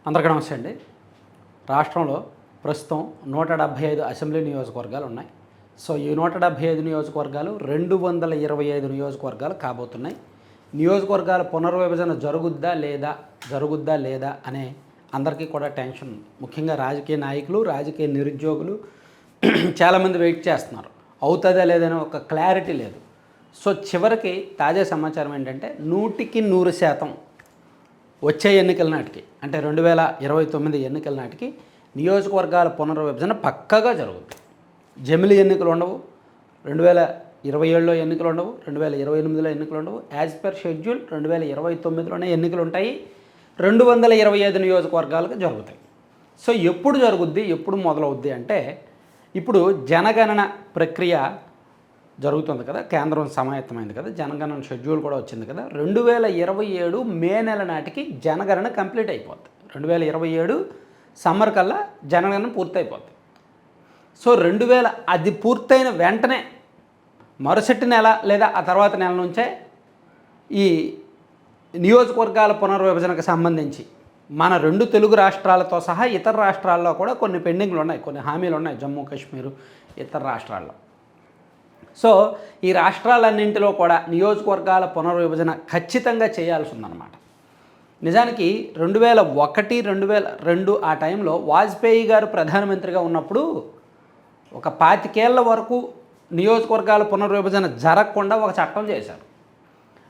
అందరికీ నమస్తే అండి. రాష్ట్రంలో ప్రస్తుతం 175 అసెంబ్లీ నియోజకవర్గాలు ఉన్నాయి. సో ఈ 175 నియోజకవర్గాలు 225 నియోజకవర్గాలు కాబోతున్నాయి. నియోజకవర్గాల పునర్విభజన జరుగుద్దా లేదా అనే అందరికీ కూడా టెన్షన్. ముఖ్యంగా రాజకీయ నాయకులు, రాజకీయ నిరుద్యోగులు చాలామంది వెయిట్ చేస్తున్నారు. అవుతుందా లేదని ఒక క్లారిటీ లేదు. సో చివరికి తాజా సమాచారం ఏంటంటే 100% వచ్చే ఎన్నికల నాటికి, అంటే 2029 ఎన్నికల నాటికి నియోజకవర్గాల పునర్విభజన పక్కాగా జరుగుతుంది. జమిలి ఎన్నికలు ఉండవు, 2027లో ఎన్నికలు ఉండవు, 2028లో ఎన్నికలు ఉండవు. యాజ్ పర్ షెడ్యూల్ 2029లోనే ఎన్నికలు ఉంటాయి. 225 నియోజకవర్గాలకు జరుగుతాయి. సో ఎప్పుడు జరుగుద్ది, ఎప్పుడు మొదలవుద్ది అంటే, ఇప్పుడు జనగణన ప్రక్రియ జరుగుతుంది కదా, కేంద్రం సమాయత్తమైంది కదా, జనగణన షెడ్యూల్ కూడా వచ్చింది కదా. 2027 మే నెల నాటికి జనగణన కంప్లీట్ అయిపోద్ది. 2027 సమ్మర్ కల్లా జనగణన పూర్తయిపోద్ది. సో అది పూర్తయిన వెంటనే మరుసటి నెల లేదా ఆ తర్వాత నెల నుంచే ఈ నియోజకవర్గాల పునర్విభజనకు సంబంధించి మన 2 తెలుగు రాష్ట్రాలతో సహా ఇతర రాష్ట్రాల్లో కూడా కొన్ని పెండింగ్లు ఉన్నాయి, కొన్ని హామీలు ఉన్నాయి. జమ్మూ కాశ్మీర్, ఇతర రాష్ట్రాల్లో. సో ఈ రాష్ట్రాలన్నింటిలో కూడా నియోజకవర్గాల పునర్విభజన ఖచ్చితంగా చేయాల్సి ఉందన్నమాట. నిజానికి 2001, 2002 ఆ టైంలో వాజ్పేయి గారు ప్రధానమంత్రిగా ఉన్నప్పుడు ఒక 25 ఏళ్ల వరకు నియోజకవర్గాల పునర్విభజన జరగకుండా ఒక చట్టం చేశారు.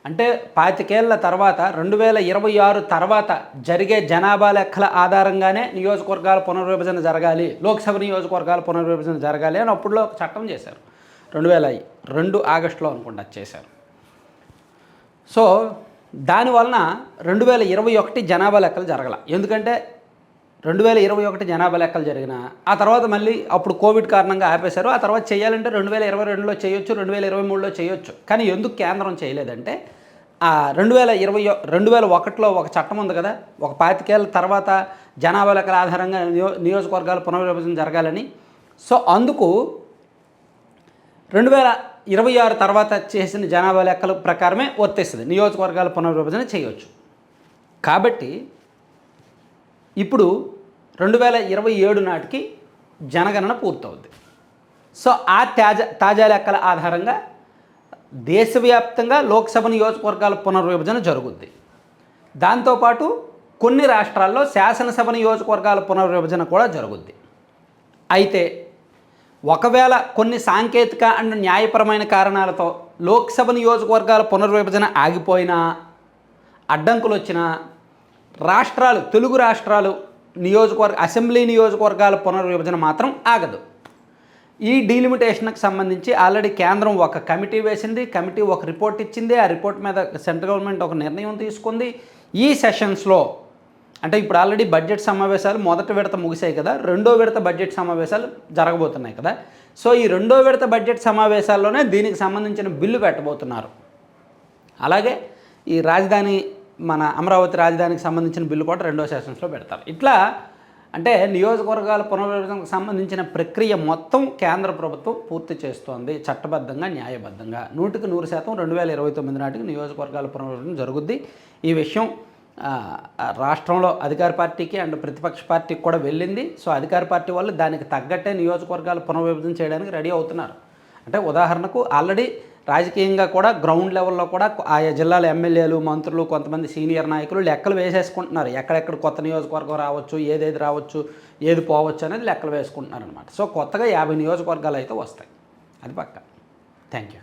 అంటే 25 ఏళ్ల తర్వాత 2026 తర్వాత జరిగే జనాభా లెక్కల ఆధారంగానే నియోజకవర్గాల పునర్విభజన జరగాలి, లోక్సభ నియోజకవర్గాల పునర్విభజన జరగాలి అని అప్పుడులో ఒక చట్టం చేశారు. 2002 ఆగస్టులో అనుకుంటా చేశారు. సో దానివలన 2021 జనాభా లెక్కలు జరగల. ఎందుకంటే 2021 జనాభా లెక్కలు జరిగిన ఆ తర్వాత మళ్ళీ అప్పుడు కోవిడ్ కారణంగా ఆపేశారు. ఆ తర్వాత చేయాలంటే 2022లో చేయొచ్చు, 2023లో చేయొచ్చు. కానీ ఎందుకు కేంద్రం చేయలేదంటే, 2021లో ఒక చట్టం ఉంది కదా, ఒక 25 ఏళ్ళ తర్వాత జనాభా లెక్కల ఆధారంగా నియోజకవర్గాల పునర్విభజన జరగాలని. సో అందుకు 2026 తర్వాత చేసిన జనాభా లెక్కల ప్రకారమే వర్తిస్తుంది, నియోజకవర్గాల పునర్విభజన చేయవచ్చు. కాబట్టి ఇప్పుడు 2027 నాటికి జనగణన పూర్తవుద్ది. సో ఆ తాజా లెక్కల ఆధారంగా దేశవ్యాప్తంగా లోక్సభ నియోజకవర్గాల పునర్విభజన జరుగుద్ది. దాంతోపాటు కొన్ని రాష్ట్రాల్లో శాసనసభ నియోజకవర్గాల పునర్విభజన కూడా జరుగుద్ది. అయితే ఒకవేళ కొన్ని సాంకేతిక అండ్ న్యాయపరమైన కారణాలతో లోక్సభ నియోజకవర్గాల పునర్విభజన ఆగిపోయినా, అడ్డంకులు వచ్చినా, తెలుగు రాష్ట్రాలు అసెంబ్లీ నియోజకవర్గాల పునర్విభజన మాత్రం ఆగదు. ఈ డీలిమిటేషన్కి సంబంధించి ఆల్రెడీ కేంద్రం ఒక కమిటీ వేసింది. కమిటీ ఒక రిపోర్ట్ ఇచ్చింది. ఆ రిపోర్ట్ మీద సెంట్రల్ గవర్నమెంట్ ఒక నిర్ణయం తీసుకుంది. ఈ సెషన్స్లో, అంటే ఇప్పుడు ఆల్రెడీ బడ్జెట్ సమావేశాలు మొదటి విడత ముగిసాయి కదా, రెండో విడత బడ్జెట్ సమావేశాలు జరగబోతున్నాయి కదా. సో ఈ రెండో విడత బడ్జెట్ సమావేశాల్లోనే దీనికి సంబంధించిన బిల్లు పెట్టబోతున్నారు. అలాగే ఈ మన అమరావతి రాజధానికి సంబంధించిన బిల్లు కూడా రెండో సెషన్స్లో పెడతారు. ఇట్లా అంటే నియోజకవర్గాల పునర్విభజనకు సంబంధించిన ప్రక్రియ మొత్తం కేంద్ర ప్రభుత్వం పూర్తి చేస్తోంది, చట్టబద్ధంగా, న్యాయబద్ధంగా. 100% 2029 నాటికి నియోజకవర్గాల పునర్విభజన జరుగుద్ది. ఈ విషయం రాష్ట్రంలో అధికార పార్టీకి అండ్ ప్రతిపక్ష పార్టీకి కూడా వెళ్ళింది. సో అధికార పార్టీ వాళ్ళు దానికి తగ్గట్టే నియోజకవర్గాలు పునర్విభజన చేయడానికి రెడీ అవుతున్నారు. అంటే ఉదాహరణకు ఆల్రెడీ రాజకీయంగా కూడా గ్రౌండ్ లెవెల్లో కూడా ఆయా జిల్లాల ఎమ్మెల్యేలు, మంత్రులు, కొంతమంది సీనియర్ నాయకులు లెక్కలు వేసేసుకుంటున్నారు. ఎక్కడెక్కడ కొత్త నియోజకవర్గం రావచ్చు, ఏదేది రావచ్చు, ఏది పోవచ్చు అనేది లెక్కలు వేసుకుంటున్నారు అనమాట. సో కొత్తగా 50 నియోజకవర్గాలు అయితే వస్తాయి. అది పక్కా. Thank you.